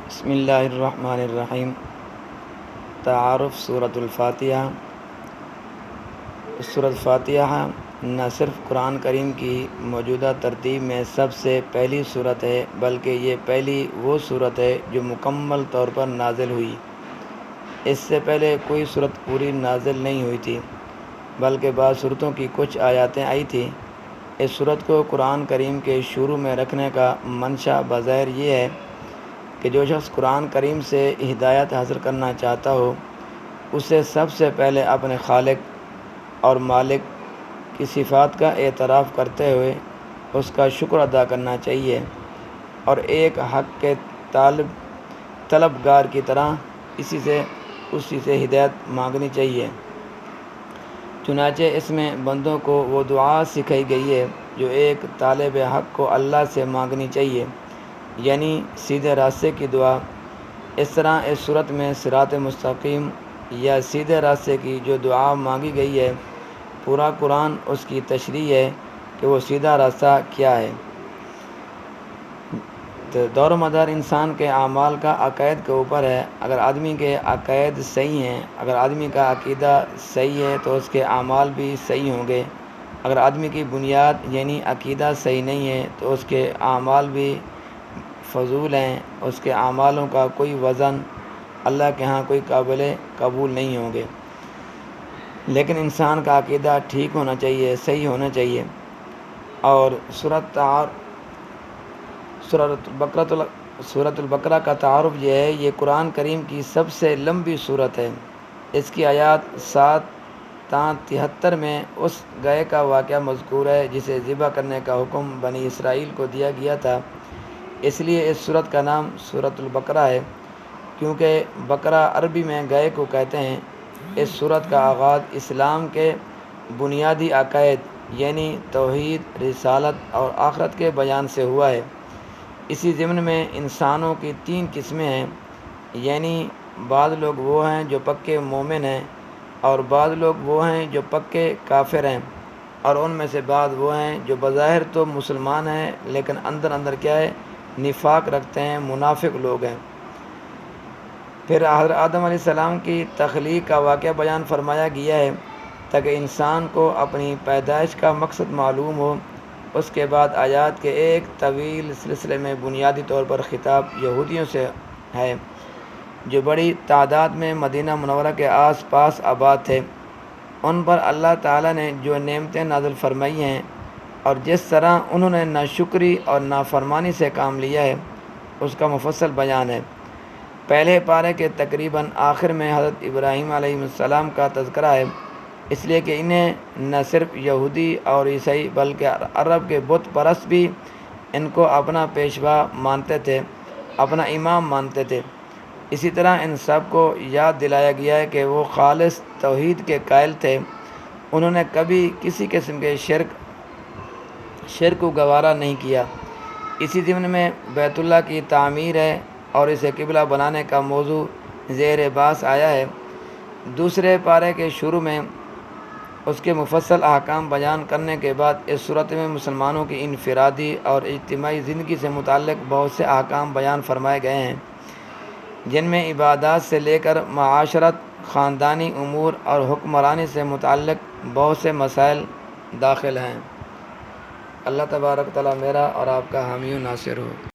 بسم اللہ الرحمن الرحیم۔ تعارف سورۃ الفاتحہ۔ سورۃ فاتحہ نہ صرف قرآن کریم کی موجودہ ترتیب میں سب سے پہلی سورت ہے، بلکہ یہ پہلی وہ سورت ہے جو مکمل طور پر نازل ہوئی۔ اس سے پہلے کوئی سورت پوری نازل نہیں ہوئی تھی، بلکہ بعض سورتوں کی کچھ آیاتیں آئی تھیں۔ اس سورت کو قرآن کریم کے شروع میں رکھنے کا منشا بظاہر یہ ہے کہ جو شخص قرآن کریم سے ہدایت حاصل کرنا چاہتا ہو، اسے سب سے پہلے اپنے خالق اور مالک کی صفات کا اعتراف کرتے ہوئے اس کا شکر ادا کرنا چاہیے، اور ایک حق کے طلبگار کی طرح اسی سے ہدایت مانگنی چاہیے۔ چنانچہ اس میں بندوں کو وہ دعا سکھائی گئی ہے جو ایک طالب حق کو اللہ سے مانگنی چاہیے، یعنی سیدھے راستے کی دعا۔ اس طرح اس صورت میں صراط مستقیم یا سیدھے راستے کی جو دعا مانگی گئی ہے، پورا قرآن اس کی تشریح ہے کہ وہ سیدھا راستہ کیا ہے۔ دور و مدار انسان کے اعمال کا عقائد کے اوپر ہے۔ اگر آدمی کے عقائد صحیح ہیں، اگر آدمی کا عقیدہ صحیح ہے تو اس کے اعمال بھی صحیح ہوں گے۔ اگر آدمی کی بنیاد یعنی عقیدہ صحیح نہیں ہے تو اس کے اعمال بھی فضول ہیں، اس کے اعمالوں کا کوئی وزن اللہ کے ہاں کوئی قابل قبول نہیں ہوں گے۔ لیکن انسان کا عقیدہ ٹھیک ہونا چاہیے، صحیح ہونا چاہیے۔ اور سورۃ البقرہ کا تعارف یہ ہے، یہ قرآن کریم کی سب سے لمبی سورت ہے۔ اس کی آیات 7 تا 73 میں اس گائے کا واقعہ مذکور ہے جسے ذبح کرنے کا حکم بنی اسرائیل کو دیا گیا تھا۔ اس لیے اس سورت کا نام سورۃ البقرہ ہے، کیونکہ بقرہ عربی میں گائے کو کہتے ہیں۔ اس سورت کا آغاز اسلام کے بنیادی عقائد یعنی توحید، رسالت اور آخرت کے بیان سے ہوا ہے۔ اسی ضمن میں انسانوں کی 3 قسمیں ہیں، یعنی بعض لوگ وہ ہیں جو پکے مومن ہیں، اور بعض لوگ وہ ہیں جو پکے کافر ہیں، اور ان میں سے بعض وہ ہیں جو بظاہر تو مسلمان ہیں لیکن اندر کیا ہے، نفاق رکھتے ہیں، منافق لوگ ہیں۔ پھر حضرت آدم علیہ السلام کی تخلیق کا واقعہ بیان فرمایا گیا ہے تاکہ انسان کو اپنی پیدائش کا مقصد معلوم ہو۔ اس کے بعد آیات کے ایک طویل سلسلے میں بنیادی طور پر خطاب یہودیوں سے ہے جو بڑی تعداد میں مدینہ منورہ کے آس پاس آباد تھے۔ ان پر اللہ تعالیٰ نے جو نعمتیں نازل فرمائی ہیں اور جس طرح انہوں نے ناشکری اور نافرمانی سے کام لیا ہے، اس کا مفصل بیان ہے۔ پہلے پارے کے تقریباً آخر میں حضرت ابراہیم علیہ السلام کا تذکرہ ہے، اس لیے کہ انہیں نہ صرف یہودی اور عیسائی بلکہ عرب کے بت پرست بھی ان کو اپنا پیشوا مانتے تھے، اپنا امام مانتے تھے۔ اسی طرح ان سب کو یاد دلایا گیا ہے کہ وہ خالص توحید کے قائل تھے، انہوں نے کبھی کسی قسم کے شرک کو گوارا نہیں کیا۔ اسی ضمن میں بیت اللہ کی تعمیر ہے اور اسے قبلہ بنانے کا موضوع زیر بحث آیا ہے۔ دوسرے پارے کے شروع میں اس کے مفصل احکام بیان کرنے کے بعد اس صورت میں مسلمانوں کی انفرادی اور اجتماعی زندگی سے متعلق بہت سے احکام بیان فرمائے گئے ہیں، جن میں عبادات سے لے کر معاشرت، خاندانی امور اور حکمرانی سے متعلق بہت سے مسائل داخل ہیں۔ اللہ تبارک تعالیٰ میرا اور آپ کا حامی و ناصر ہو۔